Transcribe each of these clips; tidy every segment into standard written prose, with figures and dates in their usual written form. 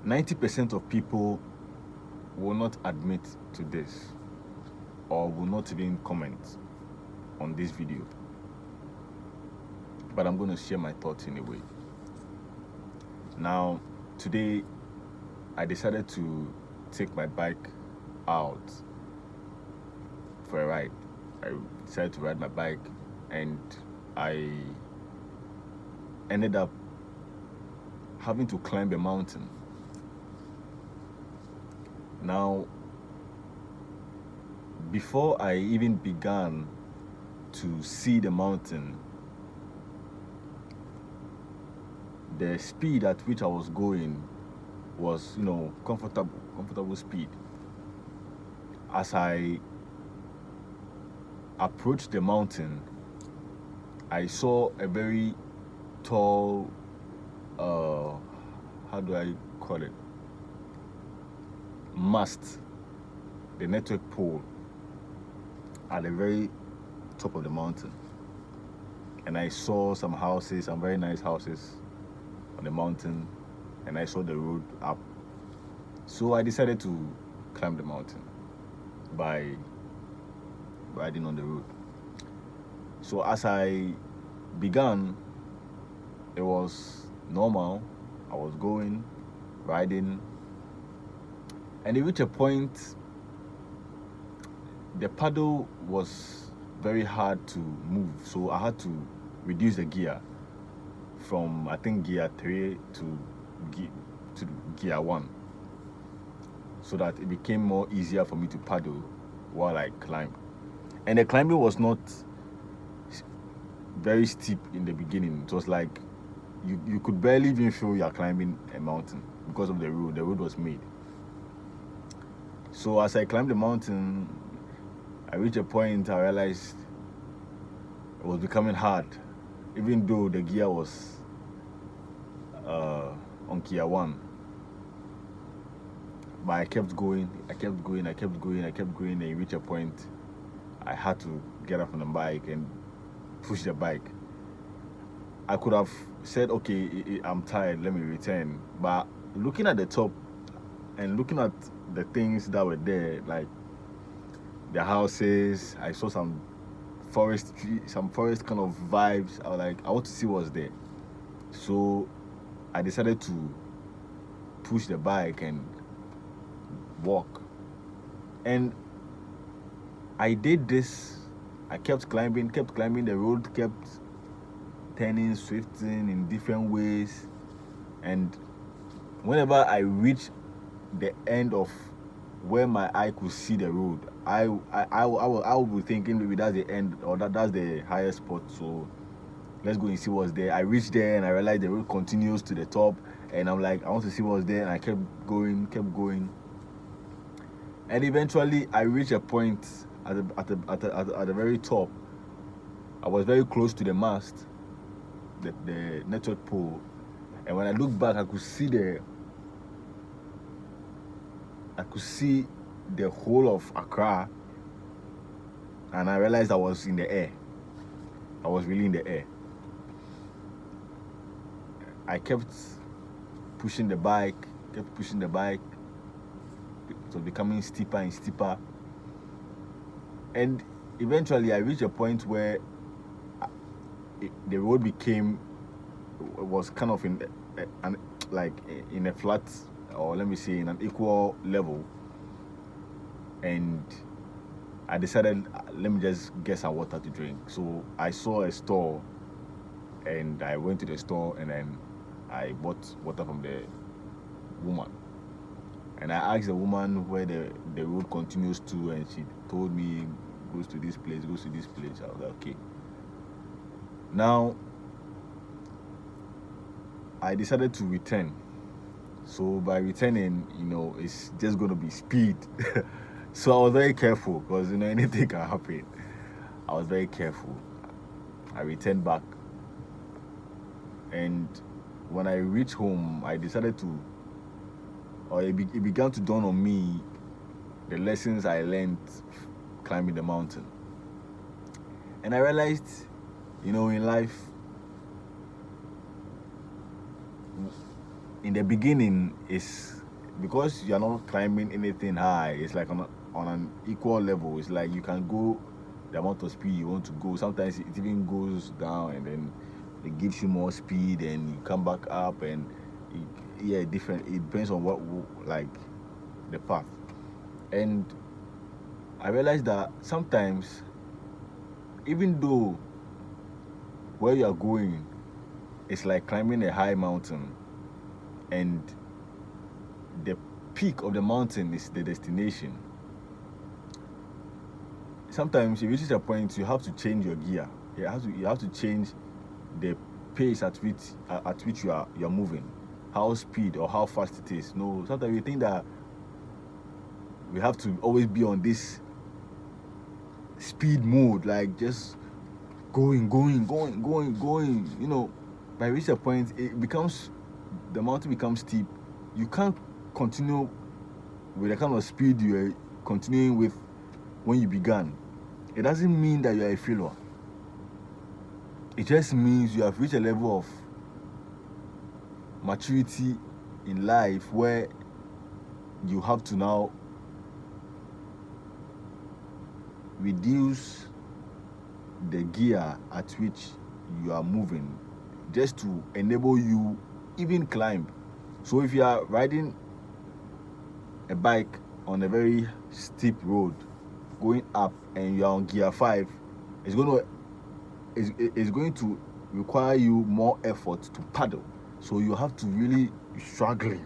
90% of people will not admit to this or will not even comment on this video. But I'm going to share my thoughts anyway. Now, today, I decided to take my bike out for a ride. I decided to ride my bike, and I ended up having to climb a mountain. Now, before I even began to see the mountain, the speed at which I was going was, comfortable speed. As I approached the mountain, I saw a very tall, how do I call it? Mast, the network pole at the very top of the mountain. And I saw some houses, some very nice houses on the mountain, and I saw the road up. So I decided to climb the mountain by riding on the road. So as I began, it was normal. I was going, riding, and it reached a point, the paddle was very hard to move, so I had to reduce the gear from, I think, gear 3 to gear 1, so that it became more easier for me to paddle while I climbed. And the climbing was not very steep in the beginning. It was like you could barely even feel you are climbing a mountain because of the road. The road was made. So as I climbed the mountain, I reached a point I realized it was becoming hard, even though the gear was on gear 1. But I kept going, and it reached a point I had to get up on the bike and push the bike. I could have said, okay, I'm tired, let me return. But looking at the top and looking at the things that were there, like the houses, I saw some forest kind of vibes. I was like, I want to see what's there. So I decided to push the bike and walk. And I did this. I kept climbing, the road kept turning, swifting in different ways. And whenever I reached the end of where my eye could see the road, I would be thinking maybe that's the end, or that's the highest spot, so let's go and see what's there. I reached there and I realized the road continues to the top, and I'm like, I want to see what's there, and I kept going. And eventually I reached a point at the very top. I was very close to the mast, the network pole, and when I looked back, I could see the whole of Accra, and I realized I was in the air. I was really in the air. I kept pushing the bike. It was becoming steeper and steeper. And eventually I reached a point where the road was kind of in a flat, or let me say in an equal level. And I decided, let me just get some water to drink. So I saw a store, and I went to the store, and then I bought water from the woman. And I asked the woman where the road continues to, and she told me goes to this place. I was like, okay. Now I decided to return. So by returning, it's just going to be speed. So I was very careful, because anything can happen. I was very careful. I returned back, and when I reached home, I decided to, or it began to dawn on me the lessons I learned climbing the mountain. And I realized, in life, in the beginning, is because you're not climbing anything high, it's like on an equal level. It's like you can go the amount of speed you want to go. Sometimes it even goes down and then it gives you more speed and you come back up and yeah, different. It depends on what like the path. And I realized that sometimes, even though where you are going, it's like climbing a high mountain, and the peak of the mountain is the destination. Sometimes it reaches a point you have to change your gear. You have to change the pace at which you're moving, how speed or how fast it is. No, sometimes we think that we have to always be on this speed mode, like just going, going. By reach a point, the mountain becomes steep. You can't continue with the kind of speed you are continuing with when you began. It doesn't mean that you are a failure. It just means you have reached a level of maturity in life where you have to now reduce the gear at which you are moving, just to enable you even climb. So if you are riding a bike on a very steep road going up and you're on gear 5, it's going to require you more effort to paddle. So you have to really be struggling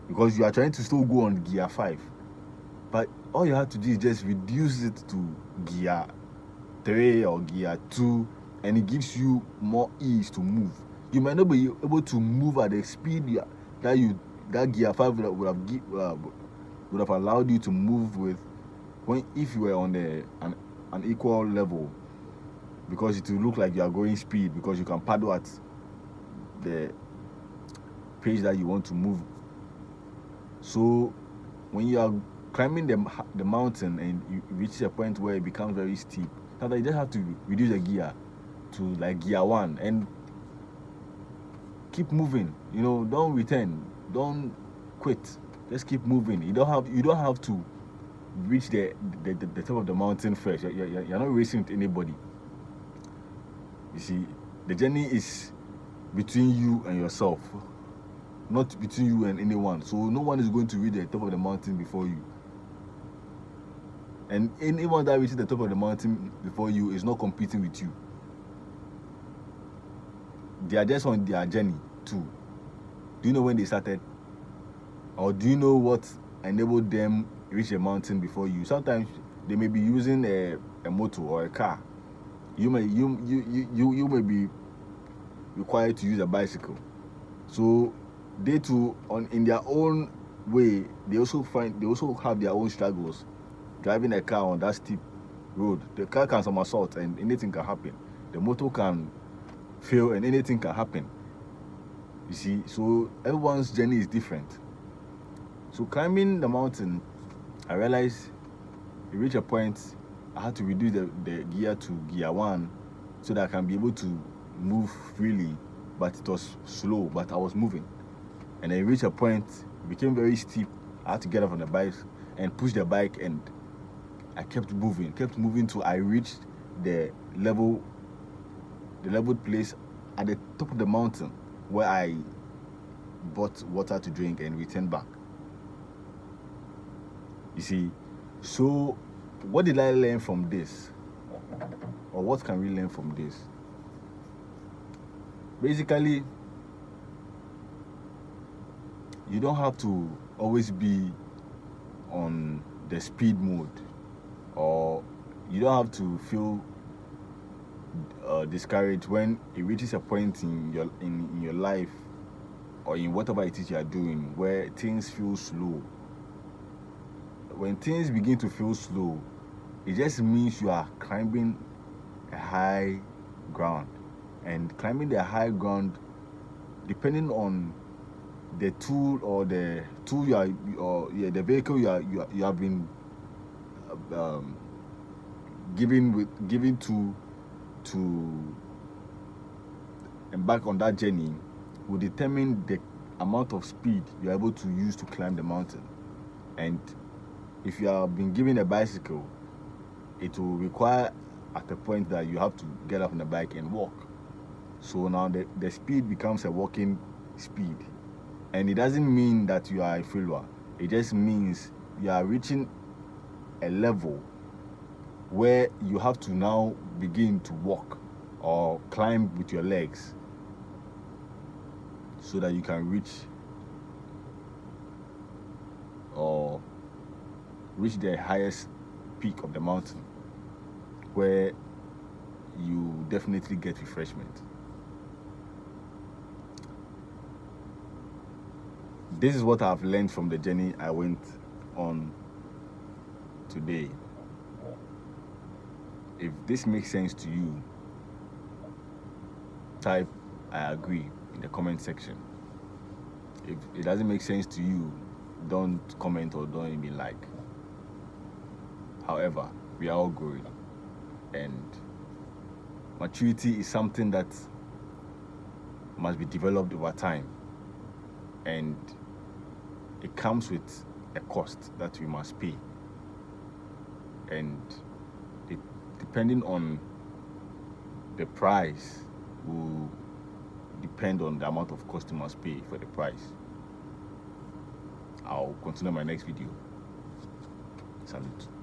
because you are trying to still go on gear 5. But all you have to do is just reduce it to gear 3 or gear 2, and it gives you more ease to move. You might not be able to move at the speed that gear 5 would have allowed you to move with if you were on an equal level, because it will look like you are going speed because you can paddle at the pace that you want to move. So when you are climbing the mountain and you reach a point where it becomes very steep, now you just have to reduce the gear to like gear 1 and keep moving. Don't return, don't quit, just keep moving. You don't have to reach the top of the mountain first. You're not racing with anybody. You see, the journey is between you and yourself, not between you and anyone. So no one is going to reach the top of the mountain before you. And anyone that reaches the top of the mountain before you is not competing with you. They are just on their journey too. Do you know when they started? Or do you know what enabled them reach the mountain before you? Sometimes they may be using a motor or a car. You may be required to use a bicycle. So they too, in their own way, they also have their own struggles. Driving a car on that steep road, the car can somersault and anything can happen. The motor can fail and anything can happen. You see, so everyone's journey is different. So climbing the mountain, I realized it reached a point I had to reduce the gear to gear 1 so that I can be able to move freely. But it was slow, but I was moving. And then it reached a point, it became very steep. I had to get off on the bike and push the bike, and I kept moving till I reached the leveled place at the top of the mountain where I bought water to drink and returned back. You see, so what did I learn from this? Or what can we learn from this? Basically, you don't have to always be on the speed mode, or you don't have to feel discouraged when it reaches a point in your life or in whatever it is you are doing where things feel slow. When things begin to feel slow, it just means you are climbing a high ground. And climbing the high ground, depending on the tool or the vehicle you have been given to embark on that journey, will determine amount of speed you're able to use to climb the mountain. And if you have been given a bicycle, it will require at a point that you have to get off on the bike and walk. So now the speed becomes a walking speed. And it doesn't mean that you are a failure. It just means you are reaching a level where you have to now begin to walk or climb with your legs so that you can reach the highest peak of the mountain, where you definitely get refreshment. This is what I've learned from the journey I went on today. If this makes sense to you, type "I agree" in the comment section. If it doesn't make sense to you, don't comment or don't even like. However, we are all growing, and maturity is something that must be developed over time, and it comes with a cost that we must pay, and depending on the price will depend on the amount of cost you must pay for the price. I'll continue my next video. Salute.